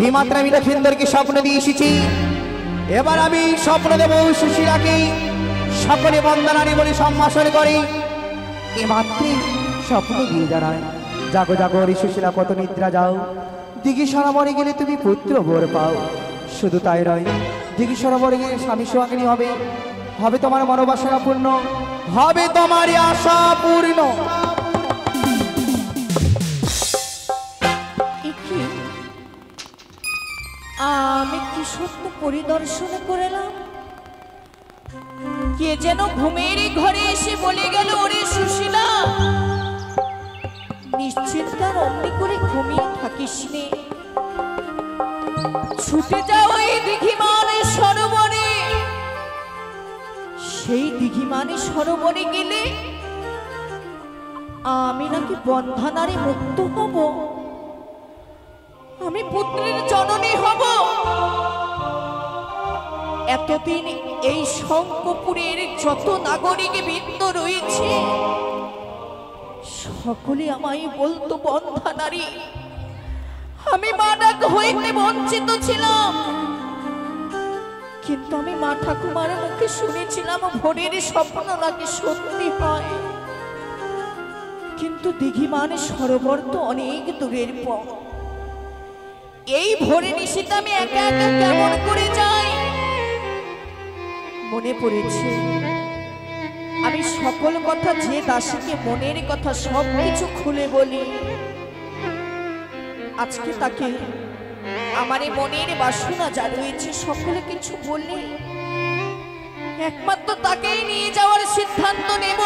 এই মাত্র আমি লক্ষিন্দরকে স্বপ্ন দিয়ে এসেছি, এবার আমি স্বপ্ন দেব সুশীলাকে সকলে বন্দনারী বলে সম্ভাষণ করে এ মাত্রই স্বপ্ন দিয়ে জানায়, জাগো জাগো রে সুশীলা, কত নিদ্রা যাও, দিঘি সরোবরে গেলে তুমি পুত্র বর পাও। শুধু তাই নয়, দিঘি সরোবরে গেলে স্বামী সোহাগিনী হবে, হবে তোমার মনোবাসনা পূর্ণ, হবে তোমার আশা পূর্ণ। আমি কি স্বপ্ন পরিদর্শন করলাম? কে যেন ঘুমের ঘরে এসে বলে গেল, ওরে সুশীলা, নিশ্চিন্তার অমনি করে ঘুমিয়ে থাকিস নে, ছুটে যাও এই দিঘিমানে সরোবরে। সেই দিঘিমানে সরোবরে গেলে আমি নাকি বন্ধনারে মুক্ত হব, আমি পুত্রের জননী হব। এতদিন এই শঙ্কপুরের যত নাগরিক বৃন্দ রয়েছে সকলে আমায় বলতো বন্ধা নারী, আমি মা ডাক হইতে বঞ্চিত ছিলাম, কিন্তু আমি মা ঠাকুমার মুখে শুনেছিলাম ভোরের স্বপ্ন নাকি সত্যি হয়। কিন্তু দিঘিমান সরোবর তো অনেক দূরের পথ, এই ভোরে নিশীতে আমি একা একা কেমন করে যাই? মনে পড়েছে আমি সকল কথা যে দাসীকে মনের কথা সব কিছু খুলে বলি, আজকে তাকে আমার এই মনের বাসনা যা রয়েছে সকলে কিছু বললে একমাত্র তাকেই নিয়ে যাওয়ার সিদ্ধান্ত নেব।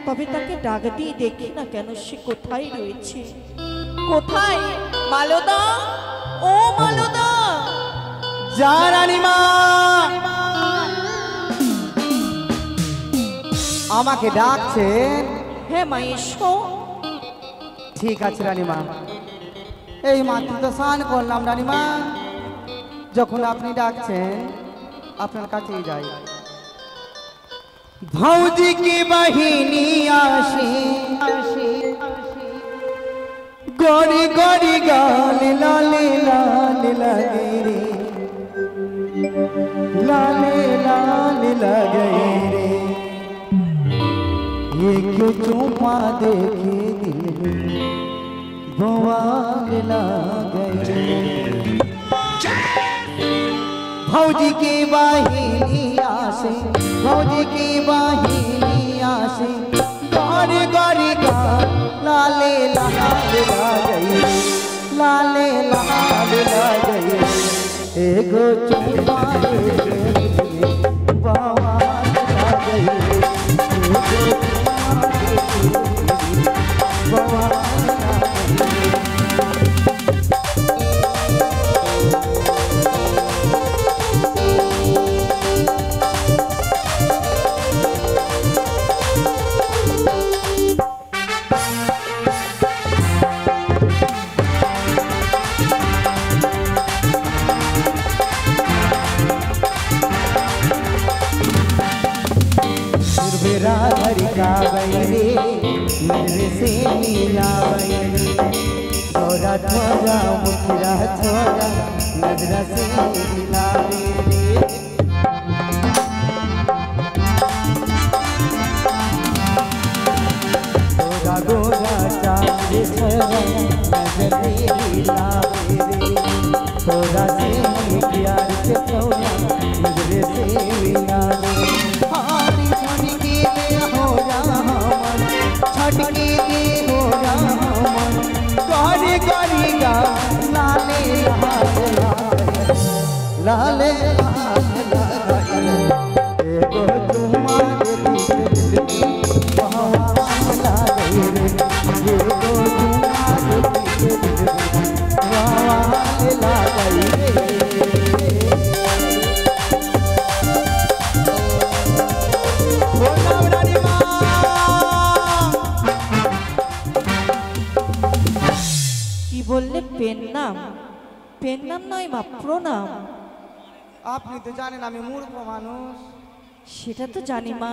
তবে তাকে ডাক দিয়ে দেখি না কেন সে কোথায় রয়েছে। কোথায় মালদা? ও মালদা, যা রানীমা, আমাকে ডাকছেন? হ্যাঁ মা, এসো। ঠিক আছে রানীমা, এই মাত্র তো স্নান করলাম রানীমা, যখন আপনি ডাকছেন আপনার কাছেই যাই। ভৌজি কি বাহিনী আসে গড়ি গড়ি গালে লালে লাল লাগে রে, লালে লাল লাগে রে, ये क्यों चुम्मा देखे दिल में बवाल लग गए। भौजी की बाहिनी आसे, भौजी की बाहिनी आसे, गौरी गौरी गा लाले लाल लग गई, लाले लाल लग गई, एगो चुम्मा देखे दिल में बवाल लग गई, एगो मेरे से मिला थोड़ा थोड़ा मुखरा थोड़ा नजरा से मिला थोड़ा गोरा चांद थोड़ा नजर मिला थोड़ा से प्यार से थोड़ा नजरे से मिला हारी छड़ी के हो रहा छटके दे हो रामन गौरी गौरी गा लाले लाले एगो तुम्हारे दिल बहार लागे रे, एगो तुम्हारे दिल बहार लागे रे। বললে পেন নাম? পেন নাম নয় মা, প্রণাম। আপনি তো জানেন আমি মূর্খ মানুষ। সেটা তো জানি মা,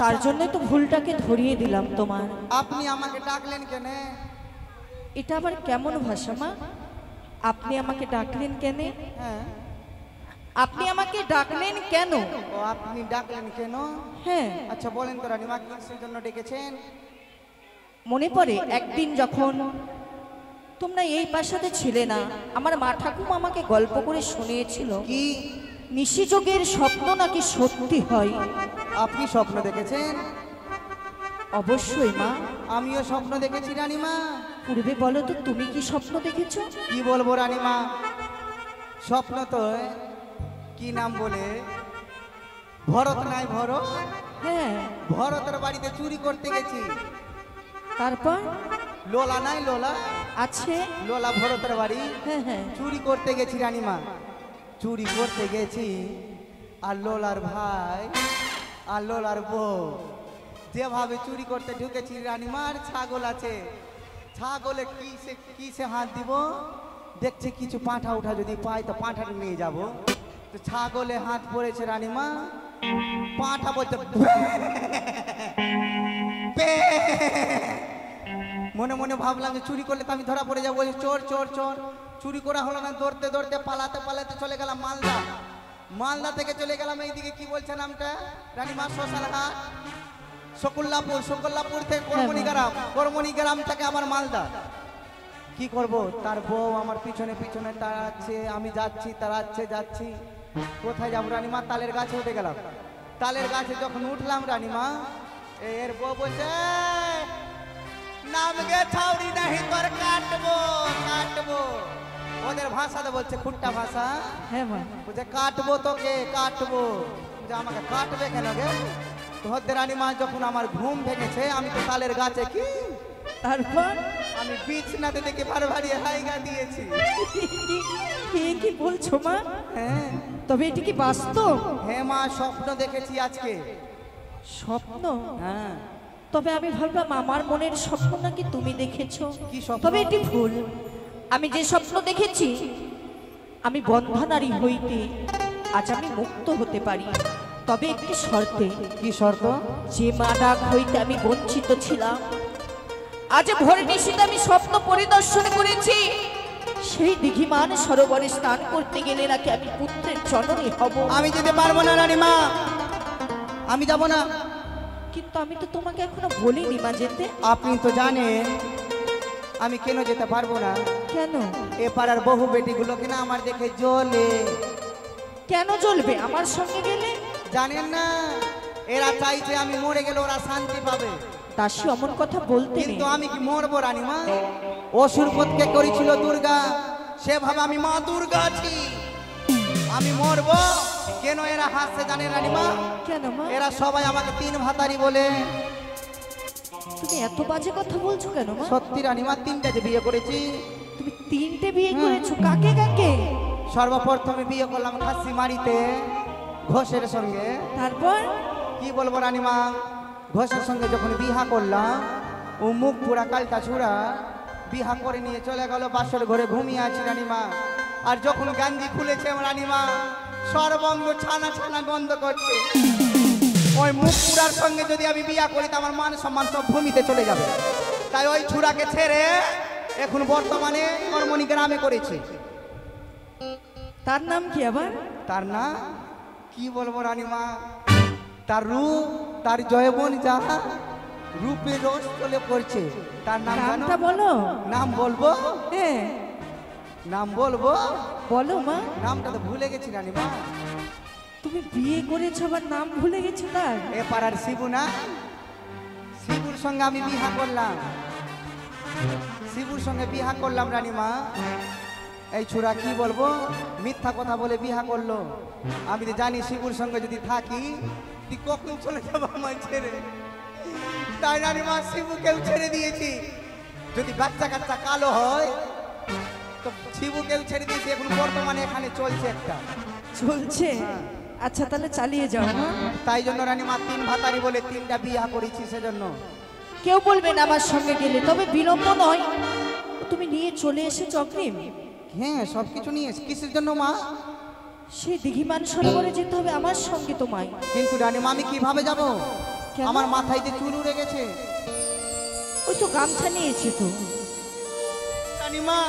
তার জন্য তো ভুলটাকে ধরিয়ে দিলাম তোমার। আপনি আমাকে ডাকলেন কেন? এটা আবার কেমন ভাষা মা? আপনি আমাকে ডাকলেন কেন? হ্যাঁ, আপনি আমাকে ডাকলেন কেন? ও আপনি ডাকলেন কেন? হ্যাঁ, আচ্ছা বলেন তো রানীমা, কিসের জন্য ডেকেছেন? মনে পড়ে একদিন যখন তোমরা এই প্রাসাদে ছিলে না, আমার মা ঠাকুমা আমাকে গল্প করে শুনিয়েছিল কি নিশিযোগের স্বপ্ন নাকি সত্যি হয়। আপনি স্বপ্ন দেখেছেন? অবশ্যই মা। আমিও স্বপ্ন দেখেছি রানীমা। পূর্বে বলো তো তুমি কি স্বপ্ন দেখেছো? কি বলবো রানীমা, স্বপ্ন তো কি নাম বলে, ভরত নাই ভরত, হ্যাঁ, ভরতের বাড়িতে চুরি করতে গেছি। তারপর লোলা নাই লোলা, আছে, লোলা ভরতের বাড়ি হ্যাঁ হ্যাঁ, চুরি করতে গেছি রানীমা। চুরি করতে গেছি, আর লোলার ভাই আর লোলার বউ যেভাবে চুরি করতে ঢুকেছি রানীমার, ছাগল আছে, ছাগলে কিসে হাত দিব, দেখছে কিছু পাঁঠা উঠা যদি পাই তো পাঁঠাটা নিয়ে যাব। তো ছাগলে হাত পড়েছে রানীমা, পাঁঠা বলতে মনে মনে ভাবলাম যে চুরি করলে তো আমি ধরা পড়ে যাবো, চোর চোর চোর। চুরি করা হলো না, দৌড়তে দৌড়তে পালাতে পালাতে চলে গেলাম মালদা। মালদা থেকে চলে গেলাম এইদিকে, কি বলছে নামটা রানীমা, শ্মশানঘাট, শকুল্লাপুর থেকে কর্মণি গ্রাম থেকে আমার মালদা। কি করব, তার বউ আমার পিছনে পিছনে তাড়াচ্ছে, আমি যাচ্ছি তাড়াচ্ছে যাচ্ছি। কোথায় যাবো রানীমা, তালের গাছে উঠে গেলাম। তালের গাছে যখন উঠলাম রানীমা, এর বউ বলছে নাম গে ছাউরি নাহি তোর কাটবো কাটবো। ওদের ভাষাতে বলছে, খুট্টা ভাষা। হ্যাঁ মা। বলছে কাটবো তোকে কাটবো। বলছে আমাকে কাটবে কেন গে? হতে রানীমা যখন আমার ঘুম ভেঙেছে, আমি তো তালের গাছে কি, তারপর আমি বিছনাতে দেখে ভারী হাইগা দিয়েছি। কি বলছো মা? হ্যাঁ তবে এটি কি বাস্তব? হ্যাঁ মা, স্বপ্ন দেখেছি আজকে। স্বপ্ন? হ্যাঁ। তবে আমি ভাবলাম আমার মনের স্বপ্ন নাকি তুমি দেখেছো। কি স্বপ্ন? তবে এটি ভুল। আমি যে স্বপ্ন দেখেছি, আমি বন্ধা নারী হইতে আজ আমি মুক্ত হতে পারি, তবে একটি শর্তে। কি শর্ত? যে মা ডাক হইতে আমি বঞ্চিত ছিলাম, আজ ভোর নিশীথে আমি স্বপ্ন পরিদর্শন করেছি, সেই দিঘিমান সরোবরে স্নান করতে গেলে নাকি আমি পুত্রের জননী হব। আমি যেতে পারবো না রানীমা, আমি যাব না। কিন্তু আমি তো তোমাকে এখনো বলিনি মা যেতে। আপনি তো জানেন আমি কেন যেতে পারবো না। কেন? এ পাড়ার বহু বেটিগুলোকে না আমার দেখে জ্বলে। কেন জ্বলবে আমার সঙ্গে গেলে? জানেন না, এরা চাইছে আমি মরে গেলে ওরা শান্তি পাবে। দাসী অমন কথা বলতে নেই। কিন্তু আমি কি মরবো রানীমা? অসুরপথকে করেছিল দুর্গা, সেভাবে আমি মা দুর্গা আছি, আমি মরবো কেন? এরা হাসছে জানেন রানীমা? কেন মা? এরা সবাই আমাকে তিন ভাতারি বলে। তুমি এত বাজে কথা বলছো কেন মা? সত্যি রানীমা, তিনটা যে বিয়ে করেছি। তুমি তিনটে বিয়ে করেছো? কাকে কাকে? সর্বপ্রথমে বিয়ে করলাম খাসি মারিতে ঘোষের সঙ্গে। তারপর? কি বলবো রানীমা, ঘোষের সঙ্গে যখন বিহা করলাম, ও মুখ পুরা কালটা ছুড়া, বিহা করে নিয়ে চলে গেল বাসর ঘরে, ঘুমিয়ে আছি রানীমা। আর যখন গাঞ্জি খুলেছে রানীমা, সর্বঙ্গ ছানা ছানা গন্ধ করছে। ওই মুখ পুরার সঙ্গে যদি আমি বিয়া করি, তো আমার মান সম্মান সব ভূমিতে চলে যাবে। তাই ওই ছুরাকে ছেড়ে এখন বর্তমানে কর্মণি গ্রামে করেছি। তার নাম কি আবার? তার না কি বলবো রানীমা, তার রূপ, তার জয়বন যাহা রূপে রস চলে পড়ছে। তার নাম জানো? নামটা বলো। নাম বলবো? হ্যাঁ নাম বলবো? বলো মা। নামটা তো ভুলে গেছি রানীমা। তুমি বিয়ে করেছো আবার নাম ভুলে গেছো তার? এ পাড়ার শিবু না, শিবুর সঙ্গে আমি বিহা করলাম, শিবুর সঙ্গে বিহা করলাম রানীমা। এই ছুরা কি বলবো, মিথ্যা কথা বলে বিহা করলো। আমি তো জানি শিবুর সঙ্গে যদি থাকি তুই কখন চলে যাবো আমায় ছেড়ে। তাই রানীমা শিবুকেও ছেড়ে দিয়েছি। যদি বাচ্চা কাচ্চা কালো হয় তো শিবুকেও ছেড়ে দিয়েছি। এখন বর্তমানে এখানে চলছে একটা। চলছে? আচ্ছা তাহলে চালিয়ে যাও মা। তাই জন্য রানীমা তিন ভাতারি বলে তিনটা বিয়া করেছি, সেজন্য। কেউ বলবে না আমার সঙ্গে গেলে, তবে বিলম্ব নয়। তুমি নিয়ে চলে এসেছো অগ্রিম। হ্যাঁ, সবকিছু নিয়ে কিসের জন্য মা? সেই দিঘিমান সরোবরে যেতে হবে আমার সঙ্গে তোমায়। কিন্তু রানীমা আমি কিভাবে যাব? কেন? আমার মাথায় যে চুল উড়ে গেছে। ওই তো গামছা নিয়েছি তো। রানীমা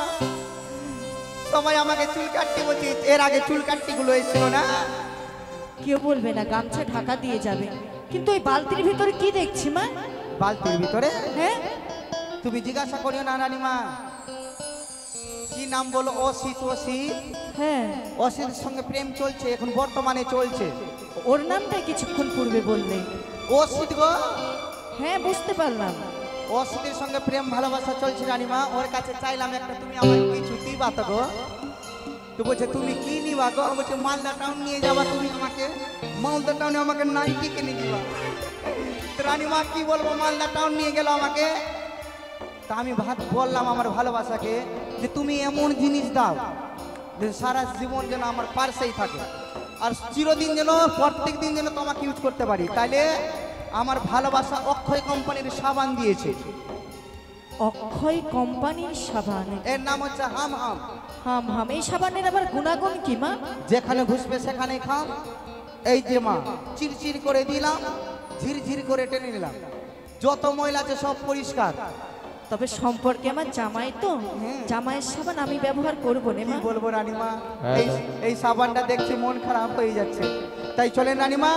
সবাই আমাকে চুল কাটতে বলছে, এর আগে চুল কাটতে গুলো এসেছিল না? কেউ বলবে না, গামছা ঢাকা দিয়ে যাবে। কিন্তু ওই বালতির ভিতরে কি দেখছি মা? বালতির ভিতরে? হ্যাঁ, তুমি জিজ্ঞাসা করিও না রানীমা। কি নাম বলো? অসিত। অসিত, হ্যাঁ। অসিতের সঙ্গে প্রেম চলছে, এখন বর্তমানে চলছে। ওর নামটা কিছুক্ষণ পূর্বে বললে। অসিত গো। হ্যাঁ, বুঝতে পারলাম। অসিতের সঙ্গে প্রেম ভালোবাসা চলছে রানীমা। ওর কাছে চাইলাম একটা, তুমি আমার কিছু দিবা তো গো। তো বলছে তুমি কি নিবা গো? বলছে মালদা টাউন নিয়ে যাবা তুমি আমাকে, মালদা টাউনে আমাকে নাইটি কিনে দিবা। তো রানীমা কি বলবো, মালদা টাউন নিয়ে গেল আমাকে। তা আমি বললাম আমার ভালোবাসাকে যে তুমি এমন জিনিস দাও যে সারা জীবন যেন আমার পার্সেই থাকে, আর চিরদিন যেন, প্রত্যেক দিন যেন তোমাকে ইউজ করতে পারি। তাইলে আমার ভালোবাসা অক্ষয় কোম্পানির সাবান দিয়েছে। অক্ষয় কোম্পানির সাবান? এর নাম হচ্ছে হাম হাম। হাম হাম, এই সাবানের আবার গুণাগুণ কি মা? যেখানে ঘুষবে সেখানে খাম। এই যে মা, চিরচির করে দিলাম, ঝিরঝির করে টেনে নিলাম, যত ময়লা আছে সব পরিষ্কার। তবে সম্পর্কে আমার জামাই তো, জামাইয়ের সাবান আমি ব্যবহার করবো না কি মা। বলবো রানীমা, এই সাবানটা দেখছি মন খারাপ হয়ে যাচ্ছে। তাই চলেন রানীমা,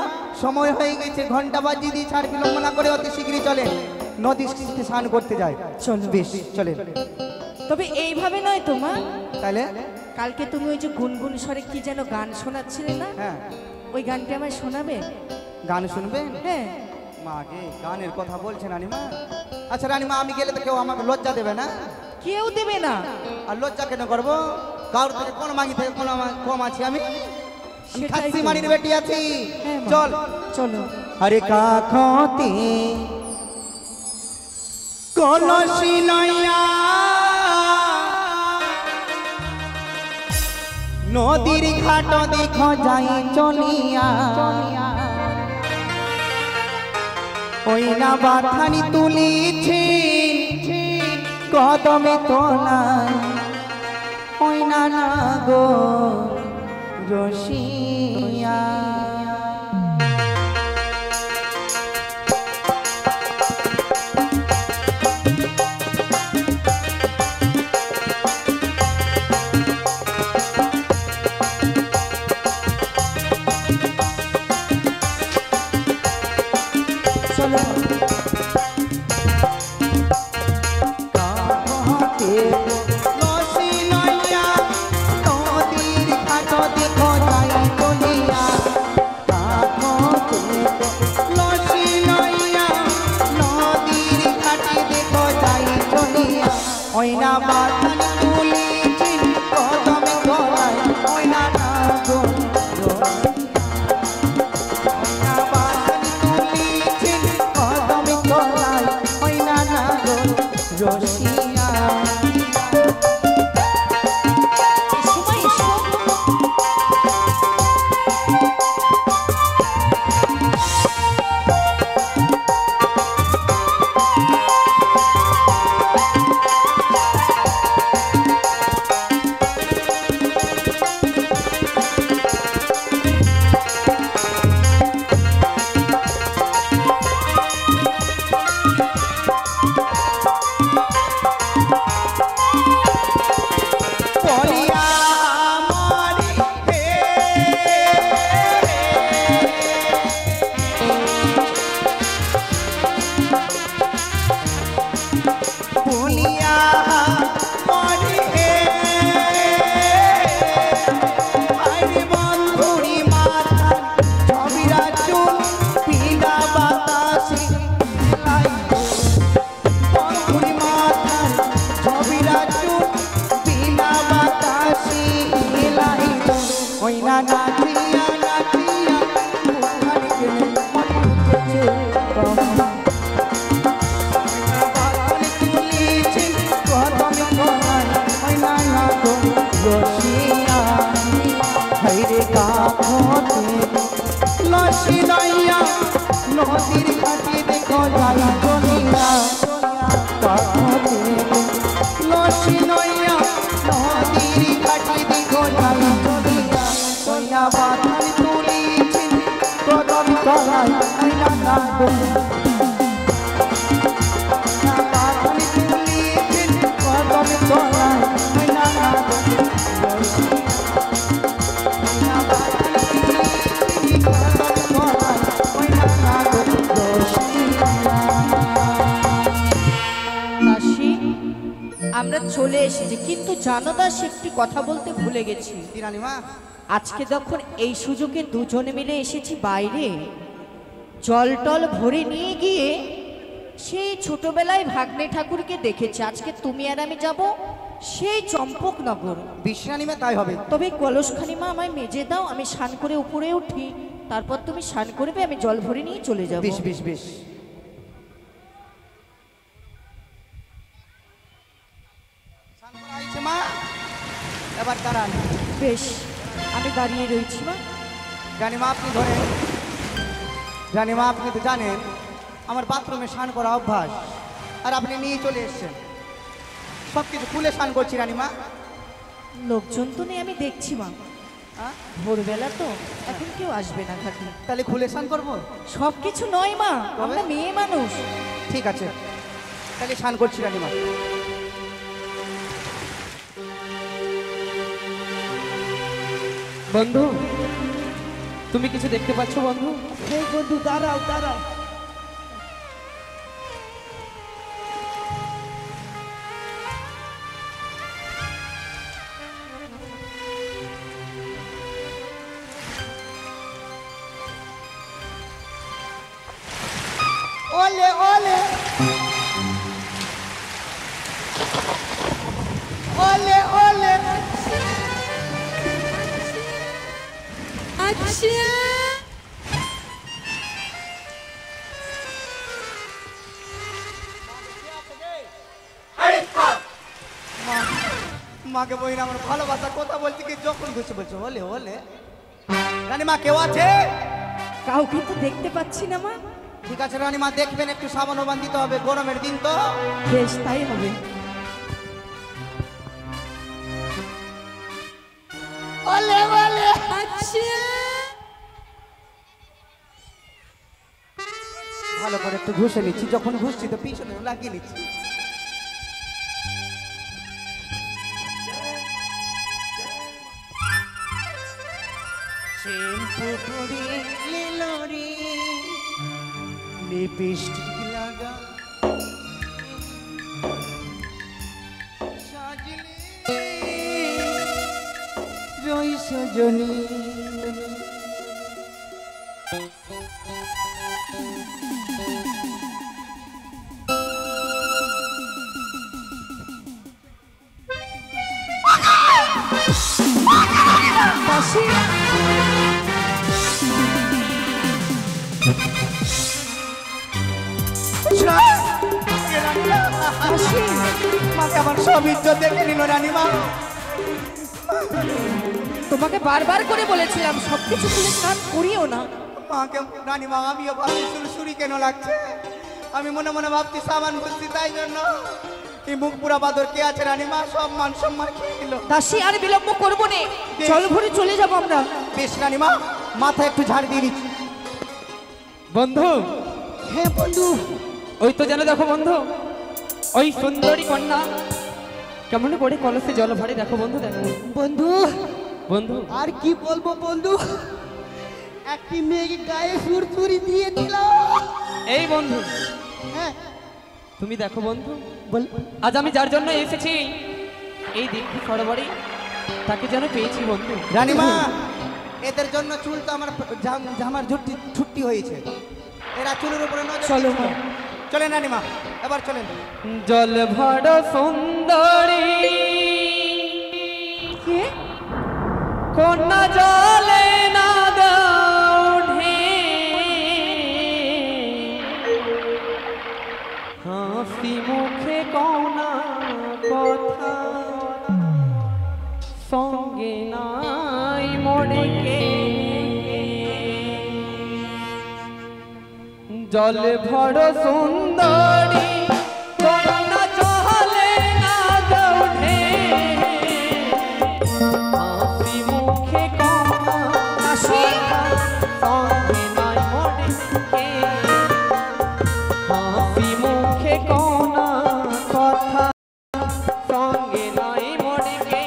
সময় হয়ে গেছে, ঘন্টা বাজিয়ে দিয়ে ছাড় বিলম্ব না করে অতি শীঘ্রই চলেন, নদী স্নান করতে যায়। চলো। বেশ চলেন। তবে এইভাবে নয় তো মা। তাহলে? কালকে তুমি ওই যে গুনগুন স্বরে কি যেন গান শোনাচ্ছিলে না? হ্যাঁ। ওই গানটা আমায় শোনাবে? গান শুনবেন? হ্যাঁ। মাকে গানের কথা বলছেন রানীমা? আচ্ছা রানীমা, আমি গেলে তো কেউ আমাকে লজ্জা দেবে না? কেউ দেবে না। আর লজ্জা কেন করবো? কারোর থেকে কোন মাগি থেকে কোন কম আছি আমি? সেটাই খাসি তো। মানির বেটি আছি। হ্যাঁ মা। চল চলো। হরে কাখতে কলসি নয়া নদীর ঘাট দেখো যাই চলিয়া, ওই না বাথানি তুলিছি কদমে তোলায়, ওই না না গো রসিয়া। চলো। ওইনা বাতানি তুলিছি কদমে তোলায়, ওইনা না গো ওইনা বাতানি তুলিছি কদমে তোলায়, ওইনা না গো রসিয়া। সময় এসো। নদীর ঘাটে দেখো যাই চলিয়া, লসি নইয়া নদীর ঘাটে দেখো যাই চলিয়া, কইনা বাথান তুলিছি কদম তলায়, কইনা না গো বাথান তুলিছি কদম তলায়, আমরা চলে এসেছি, কিন্তু জানো দাস একটি কথা বলতে ভুলে গেছি। কি রানীমা? আজকে যখন এই সুযোগে দুজনে মিলে এসেছি বাইরে, জল টল ভরে নিয়ে গিয়ে সেই ছোটবেলায় ভাগ্নে ঠাকুরকে দেখেছি। আজকে তুমি আর আমি যাব সেই চম্পকনগর। বেশ রানীমা, তাই হবে। তবে কলসখানি মা আমায় মেজে দাও, আমি স্নান করে উপরে উঠি, তারপর তুমি স্নান করবে, আমি জল ভরে নিয়ে চলে যাব। বেশ বেশ বেশ। মা এবার দাঁড়ান। বেশ, আমি দাঁড়িয়ে রয়েছি মা। রানীমা আপনি ধরেন। রানীমা আপনি তো জানেন আমার বাথরুমে স্নান করা অভ্যাস, আর আপনি নিয়ে চলে এসছেন। সব কিছু খুলে স্নান করছি রানীমা। লোকজন তো নেই, আমি দেখছি মা। হ্যাঁ? ভোরবেলা তো, এখন কেউ আসবে না ঘাটে। তাহলে খুলে স্নান করবো? সব কিছু নয় মা, আমরা মেয়ে মানুষ। ঠিক আছে, তাহলে স্নান করছি রানীমা। বন্ধু, তুমি কিছু দেখতে পাচ্ছ বন্ধু? এই বন্ধু দাঁড়াও দাঁড়াও। ওলে ওলে ওলে ওলে। আচ্ছা মাকে বই না, আমার ভালোবাসা কথা বলতে কি যখন খুশি বলছো ওলে ওলে। রানীমা কেউ আছে? কাউকে তো দেখতে পাচ্ছি না মা। ঠিক আছে রানীমা, দেখবেন একটু সাবান দিতে হবে, গরমের দিন তো। বেশ, তাই হবে। ওলে ওলে। আচ্ছা ভালো করে একটু ঘুষে নিচ্ছি, যখন ঘুষছি তো পিছনে লাগিয়ে নিচ্ছি। শ্যাম্পু করে লিলোরি লিপস্টিক লাগা সাজলে রই সজনী। মাকে আমার সব ইজ্জত দেখে নিল রানীমা। তোমাকে বারবার করে বলেছিলাম সবকিছু খুলে স্নান করিও না। মাকে রানীমা আমিও ভাবছি সুরসুরি কেন লাগছে। আমি মনে মনে ভাবছি সাবান খুঁজছি, তাই জন্য এই মুখ পুরা বাদর কে আছে রানীমা, সব মান সম্মান খেয়ে নিল। দাসী আর বিলম্ব করবো না, জল ভরে চলে যাবো আমরা। বেশ রানীমা, মাথায় একটু ঝাড় দিয়ে দিচ্ছি। বন্ধু, হ্যাঁ বন্ধু। ওই তো জানো, দেখো বন্ধু, ওই সুন্দরী কন্যা কেমন করে কলসে জল ভরে, দেখো বন্ধু, দেখো বন্ধু বন্ধু। আর কি বলবো বন্ধু, একটি মেয়েকে গায়ে সুরসুরি দিয়ে দিল। এই বন্ধু, হ্যাঁ তুমি দেখো বন্ধু, বল। আজ আমি যার জন্য এসেছি এই দীর্ঘ সরোবরে, তাকে যেন পেয়েছি বন্ধু। রানীমা, এদের জন্য চুল তো আমার জামার ছুটি হয়েছে। এরা চুলের উপরে নজর চলো দিচ্ছে। মা। চলেন রানীমা, এবার চলেন। জল ভর সুন্দরী কে? কন্যা জলে না দৌড়ে, হাসি মুখে কনা কথা, সঙ্গে নাই মনে কে। জল ভর সুন্দরী কন্যা জলে না দৌড়ে, হাসি মুখে কনা দাসী, সঙ্গে নাই মনে কে। হাসি মুখে কনা কথা, সঙ্গে নাই মনে কে।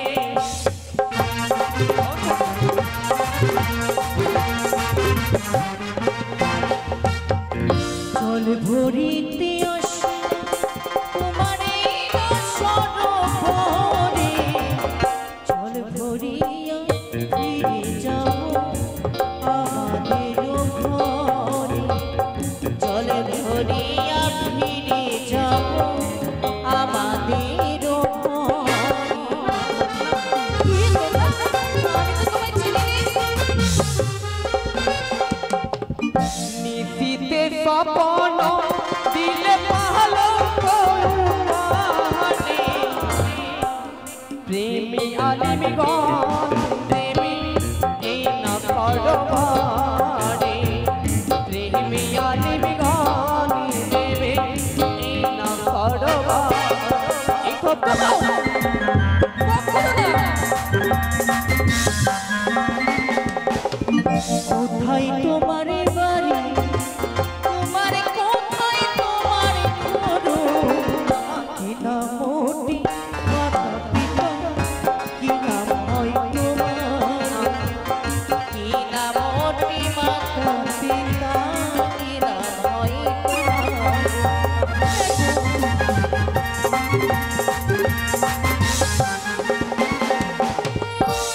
জল ভরিতে আসে তোমার এই সরোবরে, প্রেমী আলিমি গণ প্রেমী এই না করবারে প্রেমী আলিমি গণ প্রেমী এই না করবারে এই তো কোথায় তোমার বাড়ি, তোমার কোথায় তোমার ঘর, কি নাম মোটি মাতা পিতা, কি নাম হয় তোমার, কি নাম মোটি মাতা পিতা, কি নাম হয় তোমার।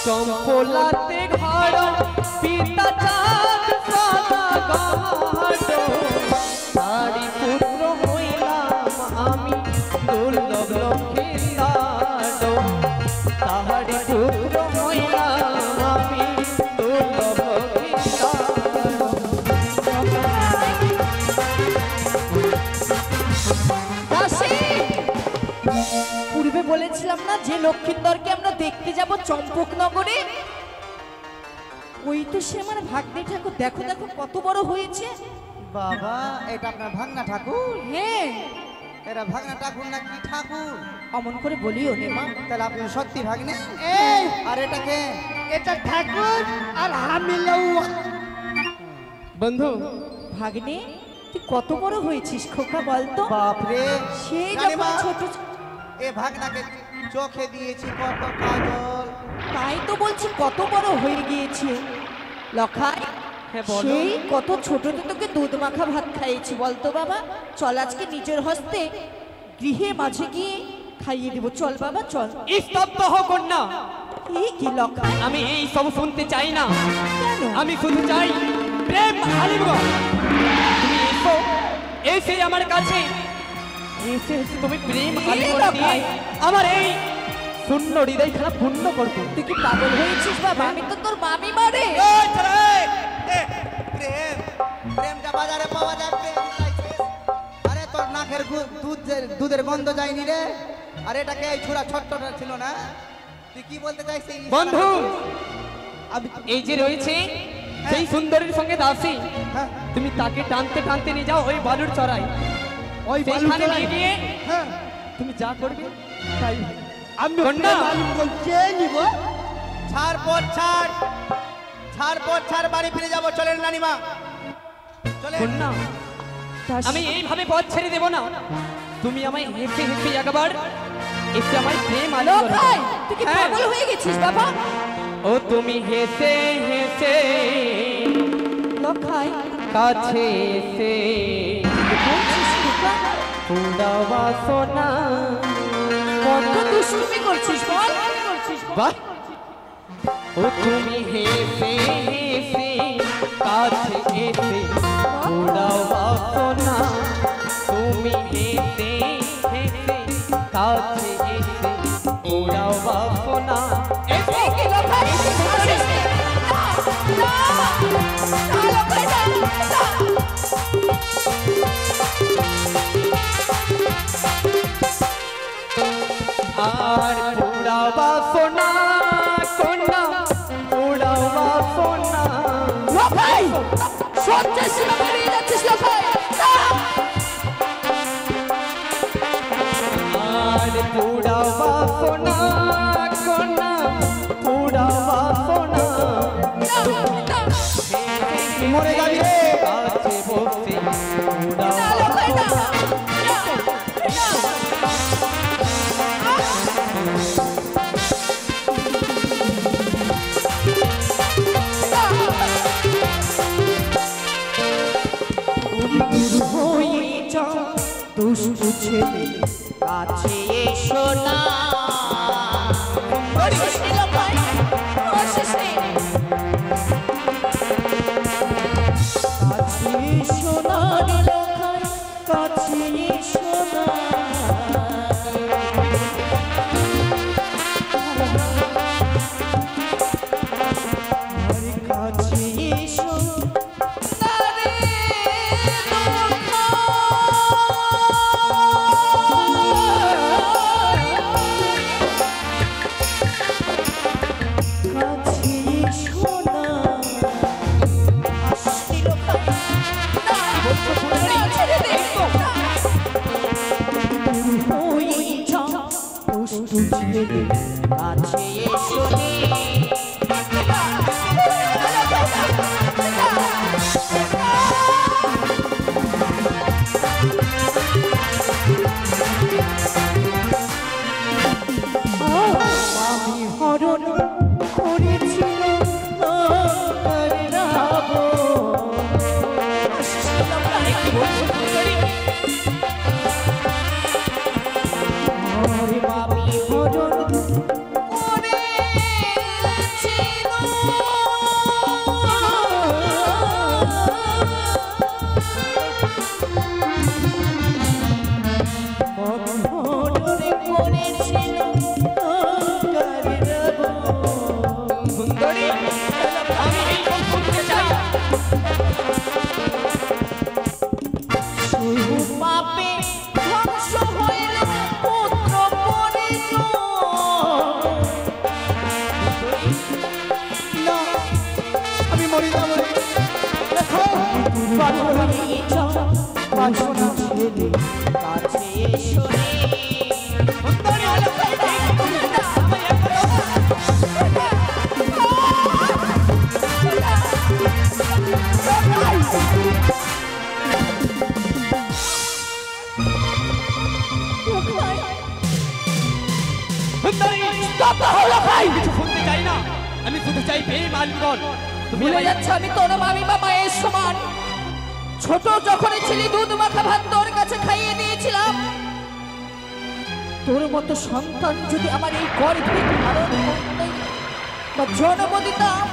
চম্পলাতে ঘর পিতা চাঁদ সাদা গাঢ় তারি পুত্র হইলাম আমি দুর্লভ লক্ষ্মীর লাডো তাহারি পুত্র হইলাম আমি দুর্লভ লক্ষ্মীর লাডো। দাসী, পূর্বে বলেছিলাম না যে লক্ষ্মীন্দরকে আমরা দেখতে যাব চম্পকনগরে, ওই তো সে আমার ভাগ্নে ঠাকুর। দেখো দেখো কত বড় হয়েছে। বাবা, এটা আপনার ভাগনা ঠাকুর? হ্যাঁ, এরা ভাগনা ঠাকুর না কি ঠাকুর? অমন করে বলিও নে মা। তাহলে আপনি সত্যি ভাগ্নে? এই আর এটাকে? এটা ঠাকুর আর আমি লউয়া। বন্ধু ভাগ্নে, তুই কত বড় হয়েছিস খোকা বলতো। বাপরে, সেই রানীমা, যখন ছোট এ ভাগনাকে চোখে দিয়েছি কত কাজল। তাই তো বলছি কত বড় হয়ে গিয়েছে লখাই। হ্যাঁ, বলো। সেই কত ছোটতে তোকে দুধ মাখা ভাত খাইয়েছি বলতো বাবা। চল আজকে নিজের হস্তে গৃহে মাঝে গিয়ে খাইয়ে দিব। চল বাবা চল। স্তব্ধ হও কন্যা, এই কি লখাই, আমি এই সব শুনতে চাই না। কেন? আমি শুধু চাই প্রেম আলিমগণ। তুমি এসো, এসে আমার কাছে এসে তুমি প্রেম আলিমগণ দিয়ে আমার এই শূন্য হৃদয় খারাপ পূর্ণ করবে। তুই কি পাগল হয়েছিস বাবা? আমি তো তোর মামি মারে। এই ছেলে, প্রেম প্রেমটা বাজারে পাওয়া যায়, প্রেম চাইছিস? আরে তোর নাকের দুধের গন্ধ যায়নি রে। আর এটাকে এই ছোড়া ছোট্টটা ছিল না? তুই কি বলতে চাইছিস বন্ধু, আমি? এই যে রয়েছে সেই সুন্দরীর সঙ্গে দাসী, হ্যাঁ, তুমি তাকে টানতে টানতে নিয়ে যাও ওই বালুর চড়াই। ওই সেইখানে বালুর নিয়ে গিয়ে হ্যাঁ, তুমি যা করবে তাই হবে। আমি কন্যা, মালুম বলছে নিব। ছাড় পর ছাড়, ছাড় পর ছাড়, বাড়ি ফিরে যাবো। চলেন নানিমা, চলেন। কন্যা, আমি এইভাবে পথ ছেড়ে দেব না। তুমি আমায় হেসে হেসে একবার এসে আমার প্রেম আলো লখাই, তুই কি পাগল হয়ে গেছিস বাবা? ও তুমি হেসে হেসে লখাই, কাছে এসে বলছিস খোকা? পুরা বাসনা কত দুষ্টুমি করছিস বল। বাহ! ও তুমি হেসে হেসে কাছে এসে পুরা বাসনা তুমি হেসে হেসে কাছে এসে পুরা বাসনা এই কি লখাই, আসিস নে। না, না, লখাই, না, না। আর পুরা বাসনা কন্যা পুরা বাসনা লখাই, সত্যের সীমা পেরিয়ে যাচ্ছিস লখাই। না। আর পুরা বাসনা কন্যা পুরা বাসনা মরে যাবি রে। কাছে বসে পুরা না, লখাই, না। বাসনা দুষ্টু ছেলে কাছে এসো না। আসিস নে লখাই, আসিস নে। কাছে এসো না রে লখাই, কাছে এসো না। আরে কাছে এসো না রে লখাই। কাছে এসো রে। আমি হরণ করেছিল তার আমি হরণ সুন্দরী আমি এই সব শুনতে চাই না। পাপে ধ্বংস হইল পুত্র পরিজন। না আমি মরি না মরি দেখো বাসনা ছেলে কাছে এসো রে। সুন্দরী হলো সুন্দরী কিছু শুনতে চাই না, আমি শুধু চাই প্রেম আর জীবন। তুমি ভুলে আমায়- যাচ্ছ আমি তোর মামি বা মায়ের সমান। ছোট যখনই ছিলি দুধ মাখা ভাত তোর কাছে খাইয়ে দিয়েছিলাম। তোর মতো সন্তান যদি আমার এই গর্ভে ধারণ করতে বা জন্ম দিতাম,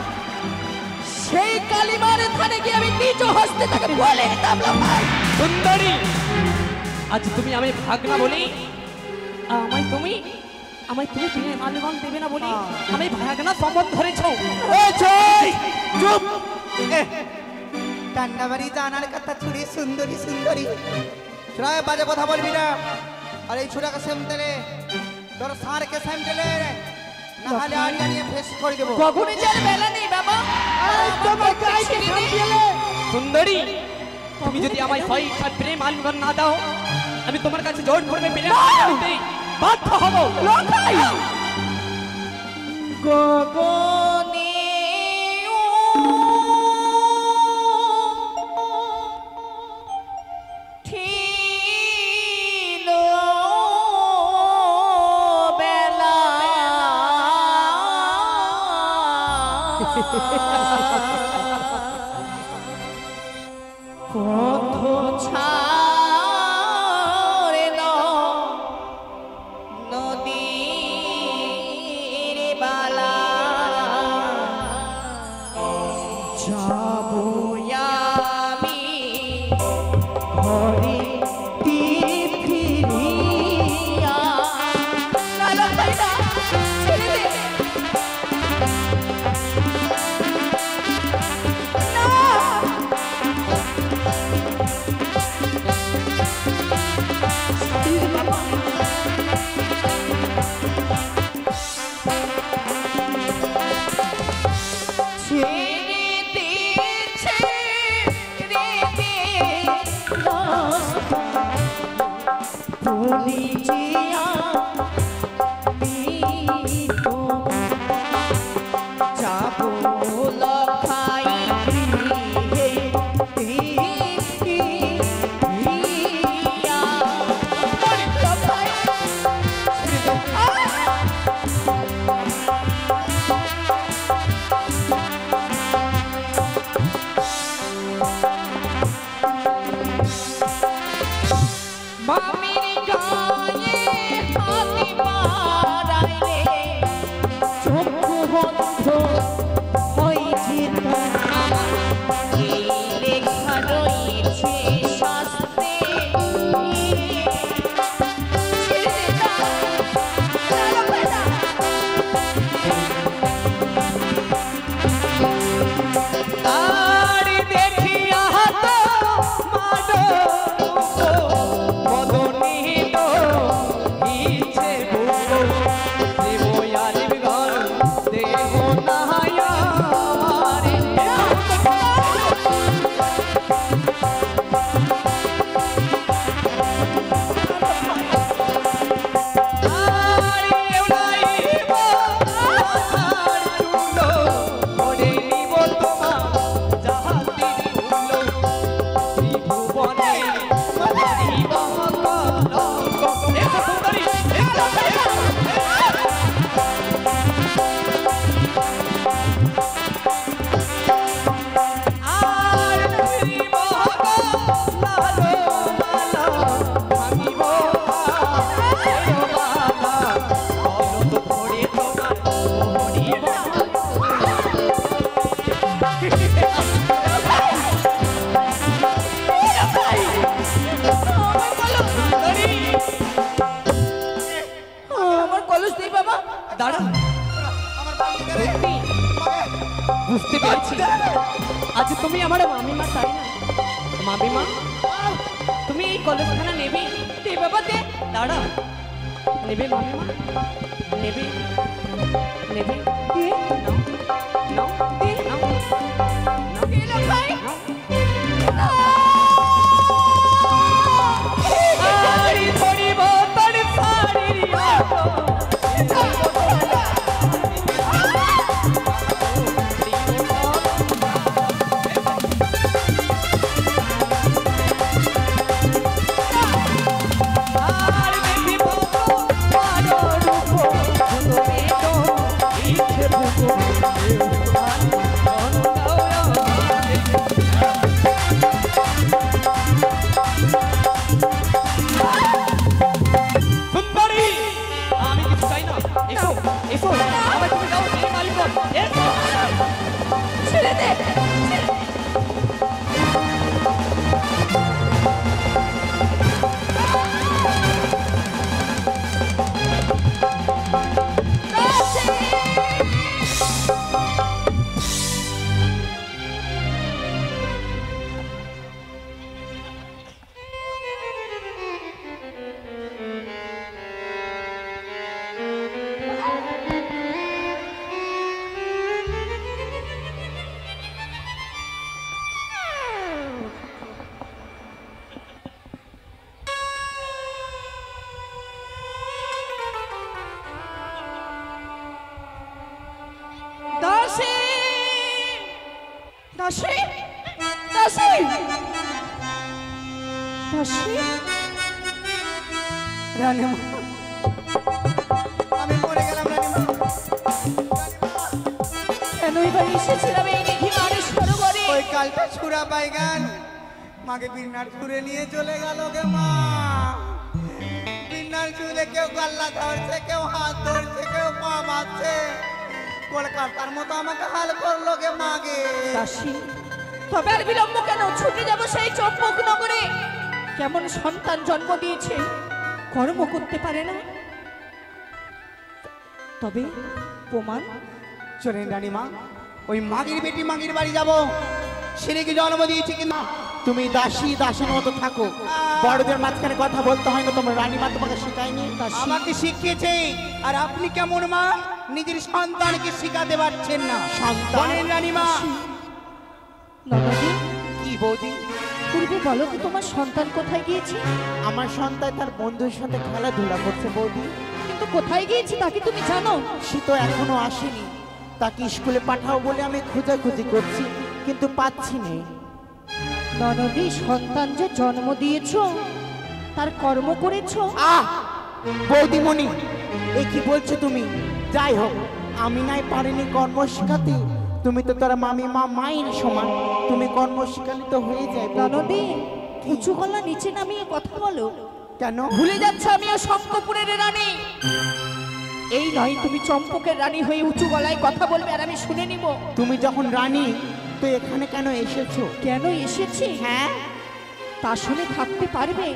সেই কালিমার থানে গিয়ে আমি নিজ হস্তে তাকে বলে দিতাম না ভাই। সুন্দরী আজ তুমি আমি ভাগনা বলি, আমায় তুমি প্রেম আর জীবন দেবে না বলি আমি ভাগনা সম্বন্ধ ধরেছ। চুপ টান্ডা বাড়ি জানার কথা ছুড়ি সুন্দরী সুন্দরী ছোড়ায় বাজে কথা বলবি না। আর এই ছোড়াকে সেমতেলে তোর সারকে সেমতেলে না হলে আড়িয়া নিয়ে ফেস করে দেবো। কখনই যার বেলা নেই বাবা। তোমার গায়ে কি হাত দিলে? সুন্দরী তুমি যদি আমায় হয় ইচ্ছা প্রেম আর জীবন না দাও, আমি তোমার কাছে জোর করবে প্রেম দিতে বাধ্য হব। গগনে ঠিল বেলা পথ ছাড়ল নদীর বালা যাবো আমি ঘরে তীর ফিরিয়া। না, না, ভাই, না, ছেড়ে দে। না। বাবা। ছেড়ে দে, ছেড়ে দে রাস্তা, ভুলি যে আমি তোমার যাবো লখাই গৃহে ফিরিয়া। লখাই। মামির গায়ে হাত বাড়াইলে দাঁড়া, আমার বাড়ি গেলে সত্যি বুঝতে পেরেছি আজ তুমি আমার মামিমা, তাই না? মামিমা, তুমি এই কলেজখানা নেবে? দে বাবা দে। দাঁড়া, নেবে মামিমা? নেবে? নেবে? দে, নাও, নাও, দে, নাও, নাও, দে না ভাই। আরি ধরিব তোর শাড়ির আলো। আর দেখিব তোমার রূপ, তুমি তো ইচ্ছে ভুগো, সুন্দরী, আমি কিছু চাই না। এসো, এসো, আমায় তুমি দাও সেই মালিক। এসো। ছেড়ে দে। দাসী, দাসী, দাসী, দাসী। রানীমা, আমি মরে গেলাম রানীমা। কেন এবার এসেছিলাম এই দেখি মানের সরোবরে? ওই কালটা ছুরা বাইগান মাকে বিন্নার ছুঁড়ে নিয়ে চলে গেল গে মা। বিন্নার ছুঁড়ে কেউ গাল্লা ধরছে, কেউ হাত ধরছে, কেউ পা বাঁধছে। কলকাতার মতো আমাকে হাল করলো গে মাগে। দাসী, তবে আর বিলম্ব কেন? ছুটে যাব সেই চম্পক নগরে। কেমন সন্তান জন্ম দিয়েছে, কর্ম করতে পারে না। তবে প্রমাণ? চলেন রানীমা, ওই মাগির বেটি মাগির বাড়ি যাব। ছেলেকে জন্ম দিয়েছে কিনা তুমি দাসী দাসীর মতো থাকো। বড়দের মাঝখানে কথা বলতে হয় না, তোমার রানীমা তোমাকে শেখায়নি? আমাকে শিখিয়েছে। আর আপনি কেমন মা নিজের সন্তানকে শিখাতে পারছেন না? সন্তান রানীমা। ননদী, কি বৌদি? পূর্বে বলো তো তোমার সন্তান কোথায় গিয়েছে? আমার সন্তান তার বন্ধুর সাথে খেলাধুলা করছে বৌদি। কিন্তু কোথায় গিয়েছে তা কি তুমি জানো? সে তো এখনো আসেনি। তাকে স্কুলে পাঠাও বলে আমি খোঁজাখুঁজি করছি, কিন্তু পাচ্ছি না। ননদী, সন্তান যে জন্ম দিয়েছো তার কর্ম করেছো? বৌদিমণি, এ কি বলছো তুমি? যাই হোক, আমি নাই পারিনি কর্ম শেখাতে। তুমি তো তোর মামিমা মায়ের সমান, তুমি কর্ম শেখালে তো হয়ে যায়। ননদী, উঁচু গলা নিচে নামিয়ে কথা বলো। কেন? ভুলে যাচ্ছ আমিও শঙ্কপুরের রানী। এই নয় তুমি চম্পকের রানী হয়ে উঁচু গলায় কথা বলবে আর আমি শুনে নিব। তুমি যখন রানী তো এখানে কেন এসেছো? কেন এসেছি হ্যাঁ, তা শুনে থাকতে পারবে?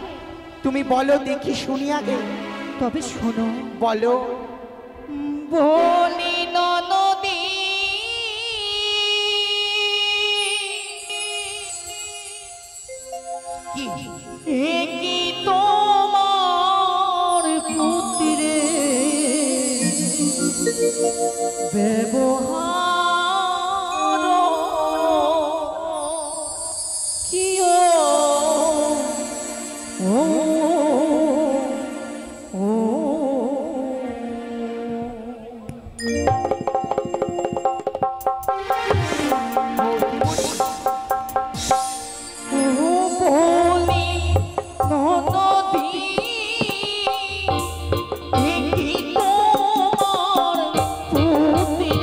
তুমি বলো দেখি, শুনি আগে। তবে শোনো। বলো। বলি ননদী, কি? এ কি তোমার পুত্রে ব্যবহার কি ও ননদী, এ কি তোমার পুত্রে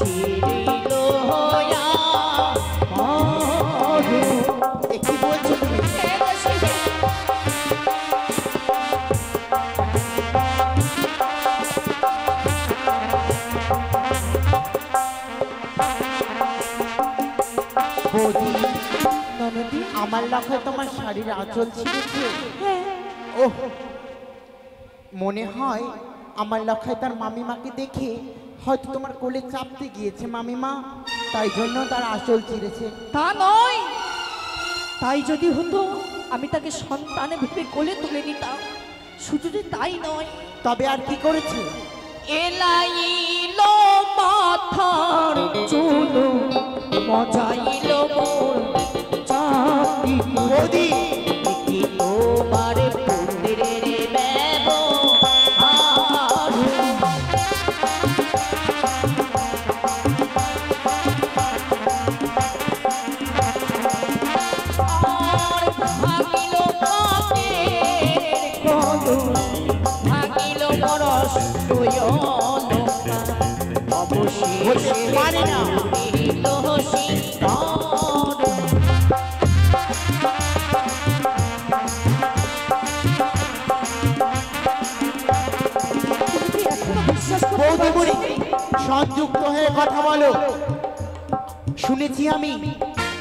ছিড়িল হয়া কি বলছো তুমি? বৌদি, ননদি আমার লক্ষ্য তোমার শাড়ির আঁচল ছিঁড়েছে। হ্যাঁ ওহ, মনে হয় আমার লক্ষ্য তার মামিমাকে দেখে হয়তো তোমার কোলে চাপতে গিয়েছে মামিমা, তাই জন্য তার আঁচল ছিঁড়েছে। তা নয়, তাই যদি হতো আমি তাকে সন্তানে ভেবে কোলে তুলে নিতাম। শুধু যে তাই নয়, তবে আর কি করেছে? এলাইলো মাথার চুল মজাইল মোর চাঁদি বৌদি, কি তোমার পুত্রের ব্যবহার আর ভাগিল কাকের কদম ভাগিল পরশ অবশেষে পারে না। রহিল সিংহার। তুমি কি এখনো বিশ্বাস করতে বৌদি বুড়ি, পারছো? সংযুক্ত হয়ে কথা বলো। শুনেছি আমি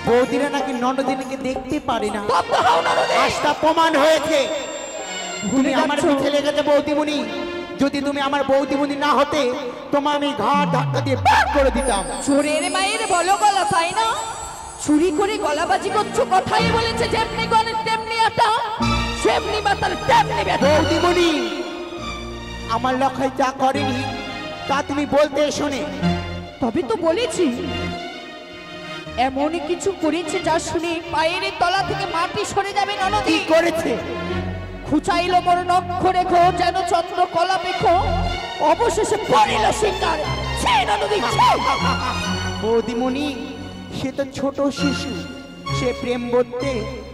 বৌদিরা নাকি ননদিনীকে দেখতে পারে না, বাবা হও ননদে। আজটা প্রমাণ হয়েছে। তুমি ভুলে আমার যাচ্ছো। পিছে লেগেছে বৌদিমণি। যদি তুমি আমার বৌদিমণি না হতে, তোমার আমি ঘাট ধাক্কা দিয়ে ব্যাক করে দিতাম। চোরের মায়ের বলো গলা, তাই না? চুরি করে গলাবাজি করছো, কথাই বলেছে যেমনি গলে তেমনি আটা, সেমনি মাতাল তেমনি ব্যথা। বৌদিমণি, আমার লক্ষ্য যা করেনি তা তুমি বলতে শোনে। তবে তো বলেছি এমন কিছু করেছে যা শুনে পায়ের তলা থেকে মাটি সরে যাবে কি ননদী। করেছে? খুচাইল মোর নক্ষ রেখো যেন চন্দ্র কলা মেখো, অবশেষে পড়িল শিকার। ছে ননদী, ছে। বৌদিমণি, সে তো ছোট শিশু, সে প্রেম বলতে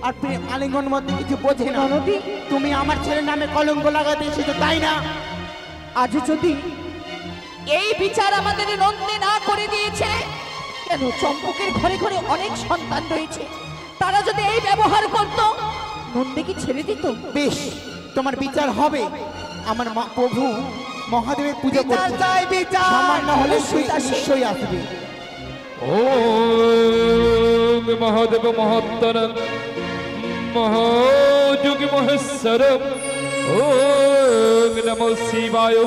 আর প্রেম আলিঙ্গন মধ্যে কিছু বোঝে না। ননদী, তুমি আমার ছেলের নামে কলঙ্ক লাগাতে এসেছো, তাই না? আজ যদি এই বিচার আমাদের নন্দে না করে দিয়েছে, কেন চম্পকের ঘরে ঘরে অনেক সন্তান রয়েছে, তারা যদি এই ব্যবহার করত, নন্দে কি ছেড়ে দিত? বেশ, তোমার বিচার হবে। আমার প্রভু মহাদেবের পুজো করতে চাই, বিচার সামান্য হলে নিশ্চয়ই আসবে। ওম মহাদেব মহত্তর মহাযোগী মহেশ্বর ওম নমো শিবায়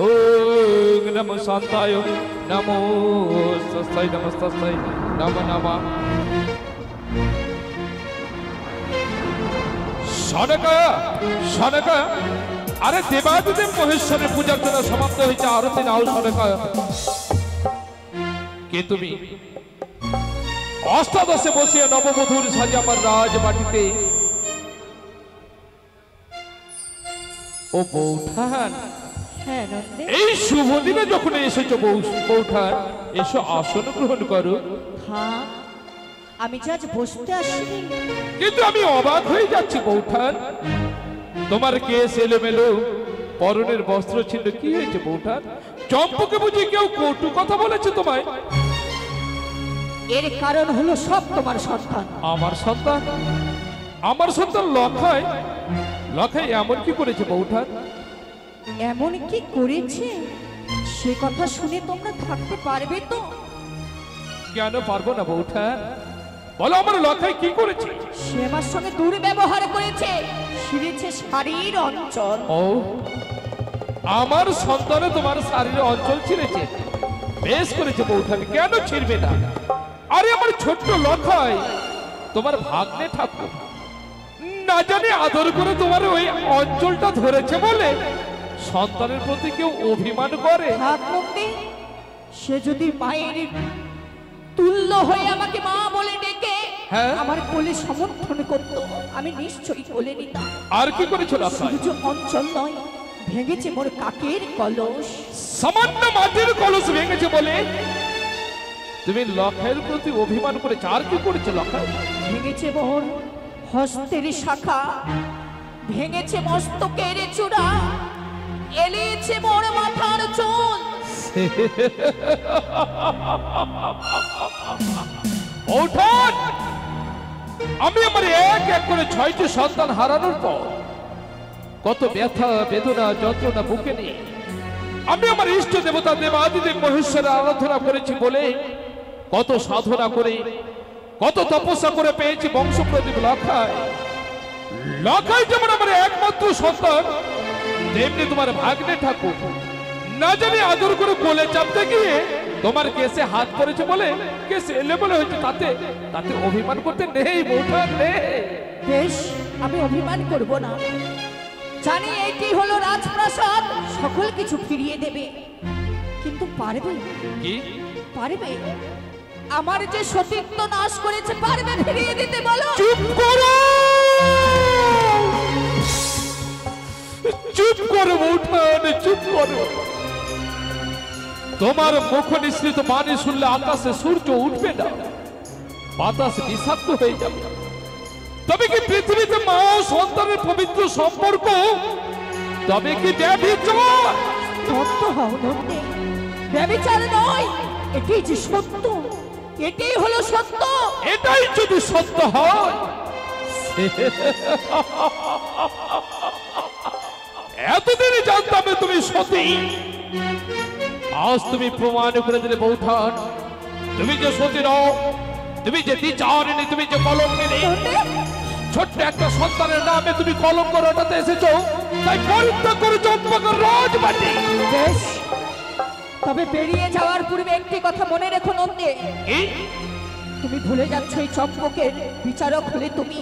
ওম নমো শান্তায় নমো সস্তায় নমস্তস্তায় নমো নমঃ। সনকা সনকা, আরে দেবাদিদেব মহেশ্বরের পূজার্চনা সমাপ্ত হয়েছে, আরতি নাও সনকা। কে তুমি? অষ্টাদশে বসিয়ে নববধূর সাজে আমার রাজবাটিতে। ও বৌঠান, হ্যাঁ নন্দে। এই শুভ দিনে যখন এসেছো বৌঠান, এসো আসন গ্রহণ করো। হ্যাঁ, আমি যে আজ বসতে আসিনি। কিন্তু আমি অবাক হয়ে যাচ্ছি বৌঠান, তোমার কেস এলোমেলো, পরনের বস্ত্র ছিল, কি হয়েছে বৌঠান? চম্পকে বুঝি কেউ কটু কথা বলেছে তোমায়? এর কারণ হলো সব তোমার সন্তান। আমার সন্তান? আমার সন্তান লক্ষায়? লক্ষায় এমন কি করেছে বৌঠান? এমন কি করেছে সে কথা শুনে তোমরা থাকতে পারবে তো? কেন পারবো না বৌঠান? বলো আমার লক্ষায় কি করেছে? সে আমার সঙ্গে দুর্ব্যবহার করেছে, ছিঁড়েছে শাড়ির অঞ্চল। ও, আমার সন্তানে তোমার শারীরের অঞ্চল ছিঁড়েছে? বেশ করেছে বৌঠান, কেন ছিঁড়বে না? আরে আমার ছোট্ট লক্ষায় তোমার ভাগ্নে ঠাকুর না জানি আদর করে তোমার ওই অঞ্চলটা ধরেছে বলে সন্তানের প্রতি কেউ অভিমান করে? থাক নন্দী, সে যদি মায়ের তুল্য হয়ে আমাকে মা বলে ডেকে হ্যাঁ। আমার কোলে সমর্থন করত, আমি নিশ্চয়ই কোলে নিতাম। আর কি করেছো লক্ষায়? শুধু অঞ্চল নয়, ভেঙেছে মোর কাকের কলস। সামান্য মাটির কলস ভেঙেছে বলে তুমি লক্ষায়ের প্রতি অভিমান করেছো? আর কি করেছো লক্ষায়? ভেঙেছে মোর হস্তের শাখা, ভেঙেছে মস্তকের চূড়া, এলিয়েছে মোর মাথার চুল। আমি আমার এক এক করে 6টি সন্তান হারানোর পর কত ব্যথা বেদনা যন্ত্রণা বুকে নিয়ে আমি আমার ইষ্ট দেবতা দেবাদিদেব মহেশ্বরের আরাধনা করেছি বলে কত সাধনা করে কত তপস্যা করে পেয়েছি বংশ প্রদীপ লখায়। লখাই যেমন আমার একমাত্র সন্তান, তেমনি তোমার ভাগ্নে ঠাকুর না জানি আদর করে কোলে চাপতে গিয়ে তোমার কেসে হাত পড়েছে বলে কেসে এলে বলে হয়েছে, তাতে তাতে অভিমান করতে নেই বৌঠা নেই। বেশ, আমি অভিমান করব না। জানি এটি হলো রাজপ্রাসাদ, সকল কিছু ফিরিয়ে দেবে, কিন্তু পারবে? কি পারবে? আমার যে সতীত্ব নাশ করেছে পারবে ফিরিয়ে দিতে? বলো। চুপ করো, চুপ করো বৌঠান, চুপ করো। তোমার মুখ নিঃসৃত বাণী শুনলে আকাশে সূর্য উঠবে না, বাতাস বিষাক্ত হয়ে যাবে। তবে কি পৃথিবীতে মা ও সন্তানের পবিত্র সম্পর্ক, তবে কি ব্যভিচার? সত্য হও নন্দে, ব্যভিচার নয়, এটি যে সত্য, এটাই হলো সত্য। এটাই যদি সত্য হয়, এতদিনে জানতাম তুমি সতী, আজ তুমি প্রমাণ করে দিলে বৌঠান। তুমি যে সতী নও, তুমি যে দ্বিচারিণী, তুমি যে কলঙ্কিনী। ছোট্ট একটা সন্তানের নামে তুমি কলঙ্ক রটাতে এসেছো, তাই পরিত্যাগ করে চম্পকের রাজবাটী। বেশ, তবে বেরিয়ে যাওয়ার পূর্বে একটি কথা মনে রেখো নন্দে, কি? তুমি ভুলে যাচ্ছ এই চম্পকের বিচারক হলে তুমি।